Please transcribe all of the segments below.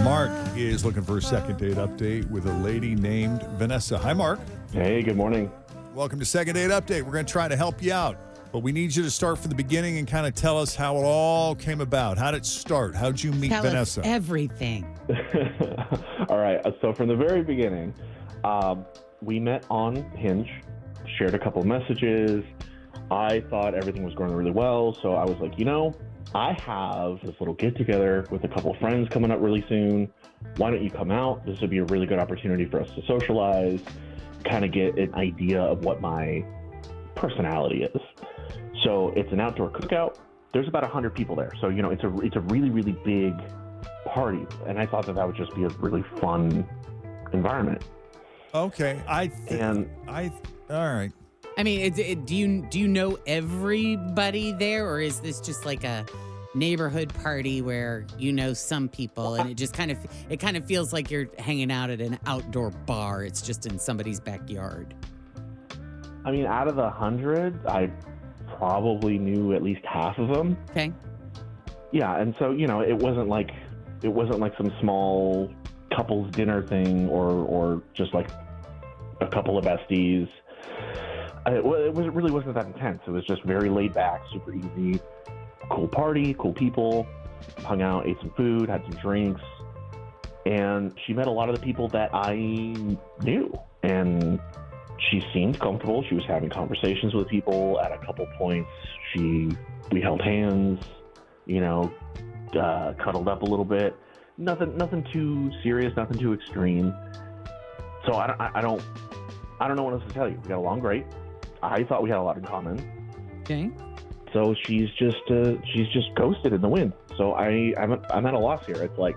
Mark is looking for a second date update with a lady named Vanessa. Hi, Mark. Hey, good morning. Welcome to Second Date Update. We're going to try to help you out, but we need you to start from the beginning and kind of tell us how it all came about. How did it start? How did you meet Tell Vanessa? us everything. All right, so from the very beginning, we met on Hinge, shared a couple messages. I thought everything was going really well, so I was like, I have this little get-together with a couple of friends coming up really soon. Why don't you come out? This would be a really good opportunity for us to socialize, kind of get an idea of what my personality is. So it's an outdoor cookout. There's about 100 people there. So, it's a really, really big party. And I thought that would just be a really fun environment. Okay. All right. I mean, do you know everybody there, or is this just like a neighborhood party where you know some people, and it kind of feels like you're hanging out at an outdoor bar? It's just in somebody's backyard. I mean, out of the 100, I probably knew at least half of them. Okay. Yeah, and so it wasn't like some small couples dinner thing or just like a couple of besties. It really wasn't that intense. It was just very laid back, super easy, cool party, cool people, hung out, ate some food, had some drinks, and she met a lot of the people that I knew, and she seemed comfortable. She was having conversations with people. At a couple points, we held hands, cuddled up a little bit. Nothing too serious, nothing too extreme. So I don't know what else to tell you. We got along great. I thought we had a lot in common. Okay. So she's just ghosted in the wind. So I'm at a loss here. It's like,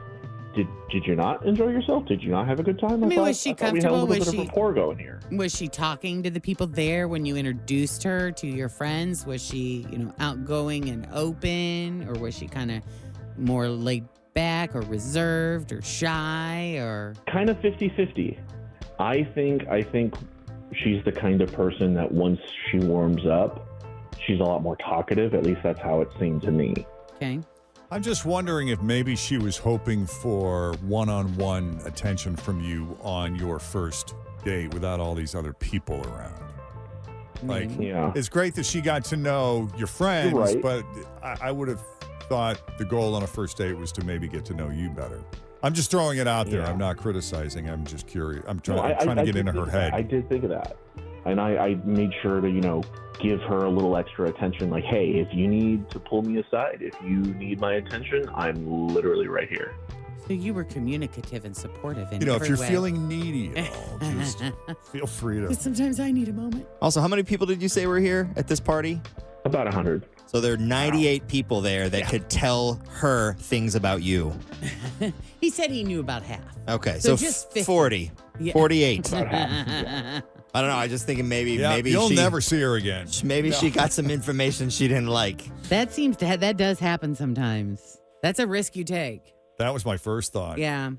did you not enjoy yourself? Did you not have a good time? I mean, was she comfortable? We had a little bit of rapport going here. Was she talking to the people there when you introduced her to your friends? Was she, outgoing and open, or was she kind of more laid back or reserved or shy, or kind of 50-50? I think she's the kind of person that once she warms up, she's a lot more talkative. At least that's how it seemed to me. Okay. I'm just wondering if maybe she was hoping for one-on-one attention from you on your first date without all these other people around. Like, yeah. It's great that she got to know your friends, right. But I would have thought the goal on a first date was to maybe get to know you better. I'm just throwing it out there. Yeah. I'm not criticizing. I'm just curious. I'm trying to get into her head. I did think of that. And I made sure to, give her a little extra attention. Like, hey, if you need to pull me aside, if you need my attention, I'm literally right here. So you were communicative and supportive in if every you're way. feeling needy at all, just feel free to. Sometimes I need a moment. Also, how many people did you say were here at this party? About 100. So there are 98 people there that could tell her things about you. He said he knew about half. Okay, so just 50. 40, Yeah. 48. About half. Yeah. I don't know. I just thinking maybe you'll never see her again. Maybe she got some information she didn't like. That does happen sometimes. That's a risk you take. That was my first thought. Yeah.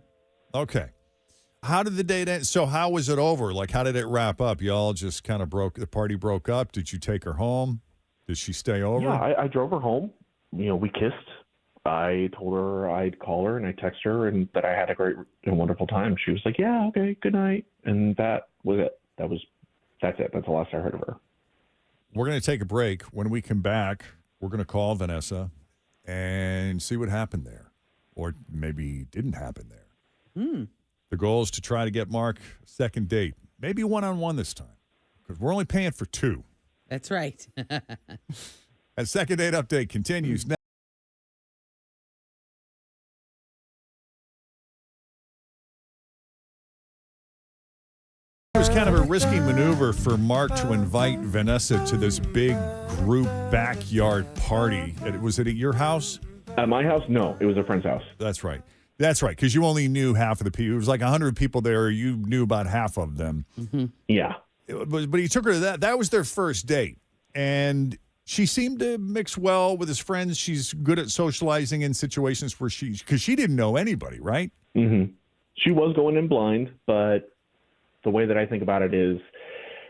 Okay. How did the date end? So how was it over? Like, how did it wrap up? Y'all just kind of the party broke up. Did you take her home? Did she stay over? Yeah, I drove her home. We kissed. I told her I'd call her and I text her and that I had a great and wonderful time. She was like, yeah, okay, good night. And that was it. That's it. That's the last I heard of her. We're going to take a break. When we come back, we're going to call Vanessa and see what happened there. Or maybe didn't happen there. The goal is to try to get Mark a second date. Maybe one-on-one this time. Because we're only paying for two. That's right. And Second Date Update continues next. It was kind of a risky maneuver for Mark to invite Vanessa to this big group backyard party. Was it at your house? At my house? No, it was a friend's house. That's right. That's right, because you only knew half of the people. It was like 100 people there. You knew about half of them. Mm-hmm. Yeah. But he took her to that. That was their first date. And she seemed to mix well with his friends. She's good at socializing in situations where because she didn't know anybody, right? Mm-hmm. She was going in blind, but the way that I think about it is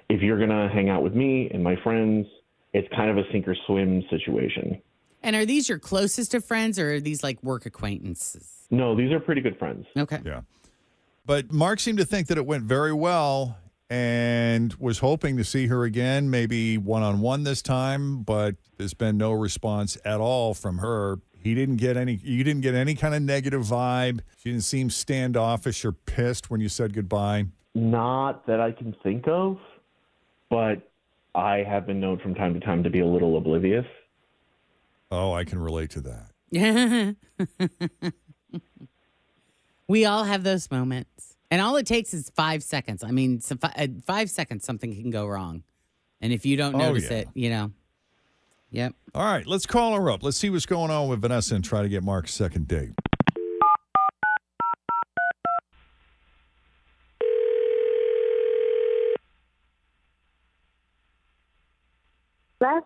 if you're going to hang out with me and my friends, it's kind of a sink or swim situation. And are these your closest of friends or are these like work acquaintances? No, these are pretty good friends. Okay. Yeah. But Mark seemed to think that it went very well and was hoping to see her again, maybe one-on-one this time, but there's been no response at all from her. You didn't get any kind of negative vibe. She didn't seem standoffish or pissed when you said goodbye. Not that I can think of, but I have been known from time to time to be a little oblivious. Oh, I can relate to that. We all have those moments. And all it takes is 5 seconds. I mean, 5 seconds, something can go wrong. And if you don't notice it, Yep. All right, let's call her up. Let's see what's going on with Vanessa and try to get Mark's second date. Hello?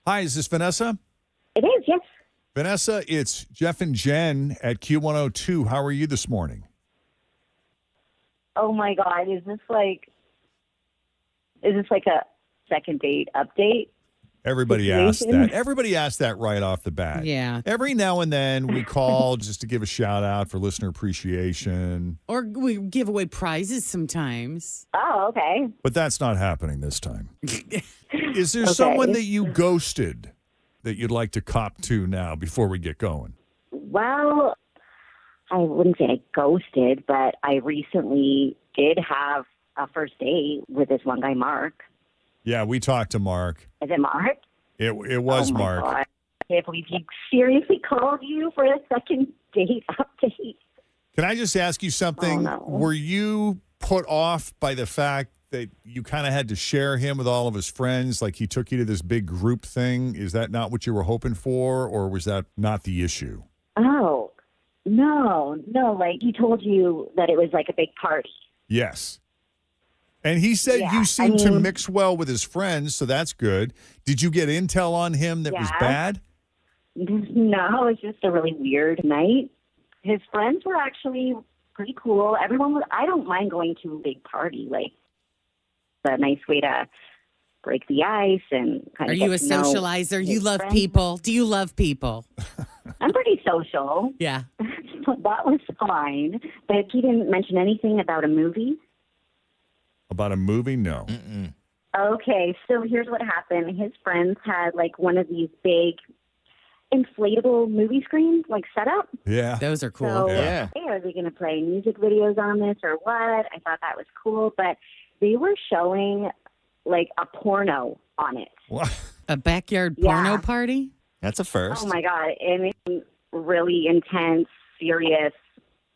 Hi, is this Vanessa? It is, yes. Vanessa, it's Jeff and Jen at Q102. How are you this morning? Oh my God, is this like a second date update? Everybody asked situation? that. Everybody asked that right off the bat. Yeah. Every now and then we call just to give a shout out for listener appreciation. Or we give away prizes sometimes. Oh, okay. But that's not happening this time. Is there Okay. someone that you ghosted that you'd like to cop to now before we get going? Well, I wouldn't say I ghosted, but I recently did have a first date with this one guy, Mark. Yeah, we talked to Mark. Is it Mark? It was Oh my Mark. God. I can't believe he seriously called you for a second date update. Can I just ask you something? Oh, no. Were you put off by the fact that you kind of had to share him with all of his friends? Like he took you to this big group thing? Is that not what you were hoping for, or was that not the issue? Oh, no. Like he told you that it was like a big party. Yes. And he said Yeah, you seemed to mean- mix well with his friends, so that's good. Did you get intel on him that was Yeah. bad? No, it was just a really weird night. His friends were actually pretty cool. I don't mind going to a big party. Like, it's a nice way to break the ice and kind Are of you a get to know socializer? You his love friends. people. Do you love people? I'm pretty social. Yeah. So that was fine. But he didn't mention anything about a movie. About a movie? No. Okay, so here's what happened. His friends had like one of these big inflatable movie screens like set up. Yeah. Those are cool. So, Yeah. hey, are they going to play music videos on this or what? I thought that was cool, but they were showing like a porno on it. What? A backyard Yeah. porno party? That's a first. Oh my God. I mean, really intense, serious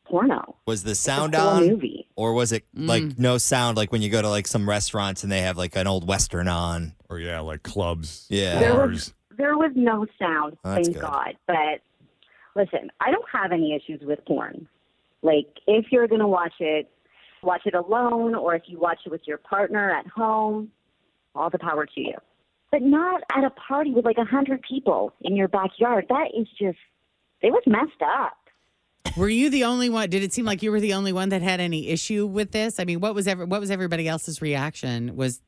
porno. Was the It's a sound cool on? movie. Or was it like no sound, like when you go to like some restaurants and they have like an old Western on? Or yeah, like clubs. Yeah. Bars. There was no sound, Oh, that's thank good. God. But listen, I don't have any issues with porn. Like, if you're going to watch it alone, or if you watch it with your partner at home, all the power to you. But not at a party with like 100 people in your backyard. That is just, it was messed up. Were you the only one? Did it seem like you were the only one that had any issue with this? I mean, what was everybody else's reaction? Was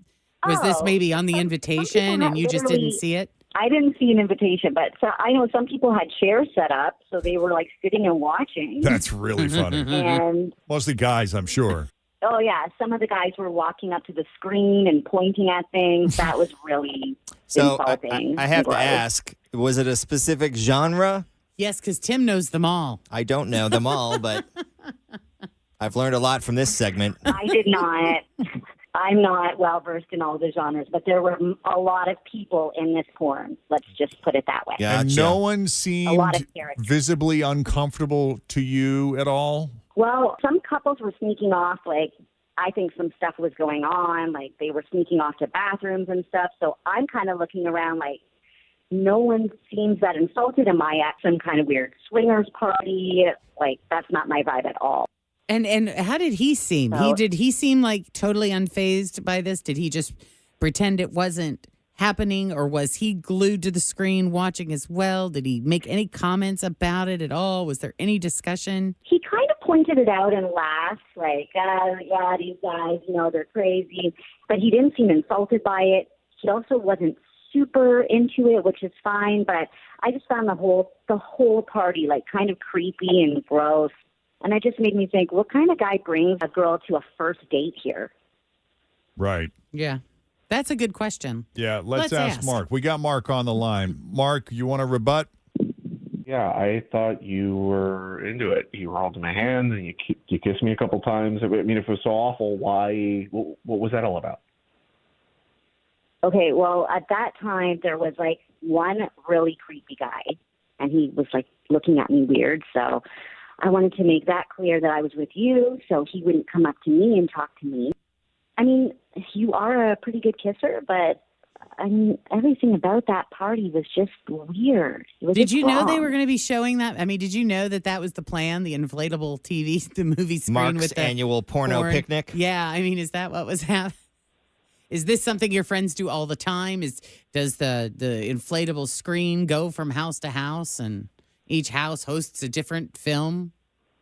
this Oh, maybe on the some invitation people and you just literally- didn't see it? I didn't see an invitation, but so I know some people had chairs set up, so they were like sitting and watching. That's really funny. And Mostly guys, I'm sure. oh yeah, some of the guys were walking up to the screen and pointing at things. That was really So insulting. I have to Gross. ask, was it a specific genre? Yes, because Tim knows them all. I don't know them all, but I've learned a lot from this segment. I did not. I'm not well versed in all the genres, but there were a lot of people in this porn. Let's just put it that way. Gotcha. And no one A lot seemed of characters. visibly uncomfortable to you at all? Well, some couples were sneaking off. Like, I think some stuff was going on. Like, they were sneaking off to bathrooms and stuff. So I'm kind of looking around like, no one seems that insulted. Am I at some kind of weird swingers party? Like, that's not my vibe at all. And how did he seem? So- Did he seem like totally unfazed by this? Did he just pretend it wasn't happening, or was he glued to the screen watching as well? Did he make any comments about it at all? Was there any discussion? He kind of pointed it out and laughed, like, yeah, these guys, they're crazy. But he didn't seem insulted by it. He also wasn't super into it, which is fine, but I just found the whole party like kind of creepy and gross. And it just made me think, what kind of guy brings a girl to a first date here? Right. Yeah. That's a good question. Yeah, let's ask Mark. We got Mark on the line. Mark, you want to rebut? Yeah, I thought you were into it. You were holding my hand and you kissed me a couple times. I mean, if it was so awful, why? What was that all about? Okay, well, at that time, there was like one really creepy guy, and he was like looking at me weird. So I wanted to make that clear that I was with you so he wouldn't come up to me and talk to me. I mean, you are a pretty good kisser, but I mean, everything about that party was just weird. It was Did just you know wrong. they were going to be showing that? I mean, did you know that was the plan, the inflatable TV, the movie screen Mark's with the annual porno picnic? Yeah, I mean, is that what was happening? Is this something your friends do all the time? Does the inflatable screen go from house to house and each house hosts a different film?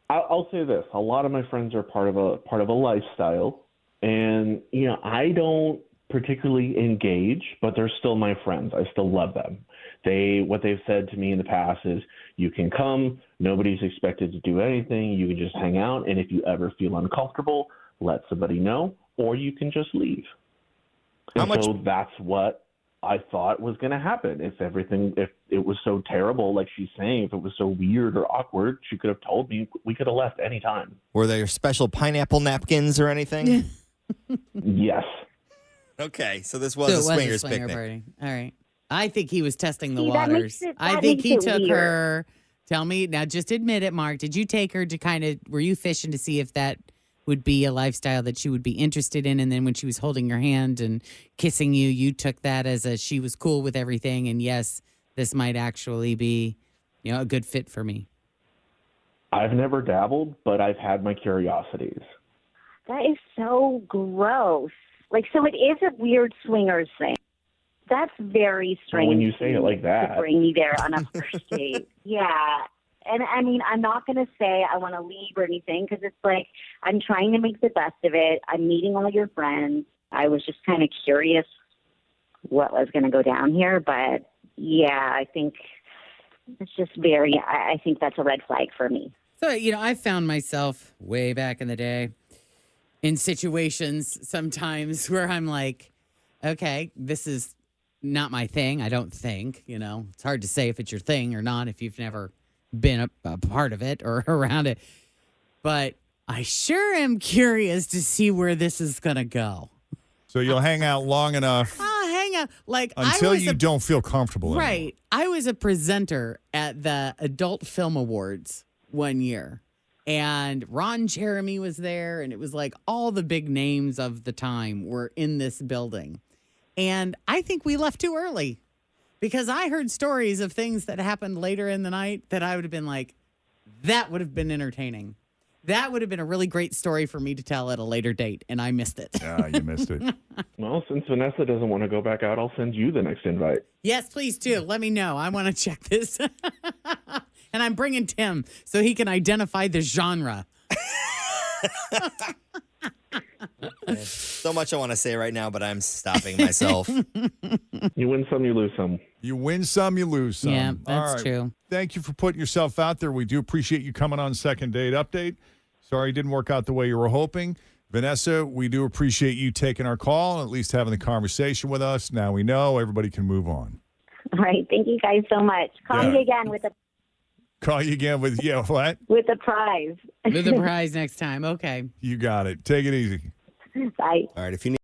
I'll say this: a lot of my friends are part of a lifestyle, and I don't particularly engage, but they're still my friends. I still love them. What they've said to me in the past is, you can come, nobody's expected to do anything, you can just hang out, and if you ever feel uncomfortable, let somebody know, or you can just leave. So that's what I thought was going to happen. If it was so terrible, like she's saying, if it was so weird or awkward, she could have told me. We could have left any time. Were there special pineapple napkins or anything? Yes. Okay, so this was a swingers swinger picnic. party. All right. I think he was testing the See, that waters. makes it- I that think he makes it took weird. her. Tell me now, just admit it, Mark. Did you take her to were you fishing to see if that would be a lifestyle that she would be interested in? And then when she was holding your hand and kissing you, you took that as she was cool with everything. And yes, this might actually be, a good fit for me. I've never dabbled, but I've had my curiosities. That is so gross. Like, so it is a weird swingers thing. That's very strange. When you say it like that. To bring me there on a first date. Yeah. And I mean, I'm not going to say I want to leave or anything, because it's like I'm trying to make the best of it. I'm meeting all your friends. I was just kind of curious what was going to go down here. But yeah, I think it's just I think that's a red flag for me. So, I found myself way back in the day in situations sometimes where I'm like, okay, this is not my thing. I don't think, it's hard to say if it's your thing or not if you've never been a part of it or around it. But I sure am curious to see where this is going to go. So you'll hang out long enough I'll hang out until you don't feel comfortable anymore. Right. I was a presenter at the Adult Film Awards one year. And Ron Jeremy was there, and it was like all the big names of the time were in this building. And I think we left too early because I heard stories of things that happened later in the night that I would have been like, that would have been entertaining. That would have been a really great story for me to tell at a later date, and I missed it. Yeah, you missed it. Well, since Vanessa doesn't want to go back out, I'll send you the next invite. Yes, please do. Let me know. I want to check this. And I'm bringing Tim so he can identify the genre. So much I want to say right now, but I'm stopping myself. You win some, you lose some. You win some, you lose some. Yeah, All that's right. true. Thank you for putting yourself out there. We do appreciate you coming on Second Date Update. Sorry it didn't work out the way you were hoping. Vanessa, we do appreciate you taking our call and at least having the conversation with us. Now we know everybody can move on. All right. Thank you guys so much. Call me again with a Call you again with, what? with a prize. With the prize next time. Okay. You got it. Take it easy. Bye. All right, if you need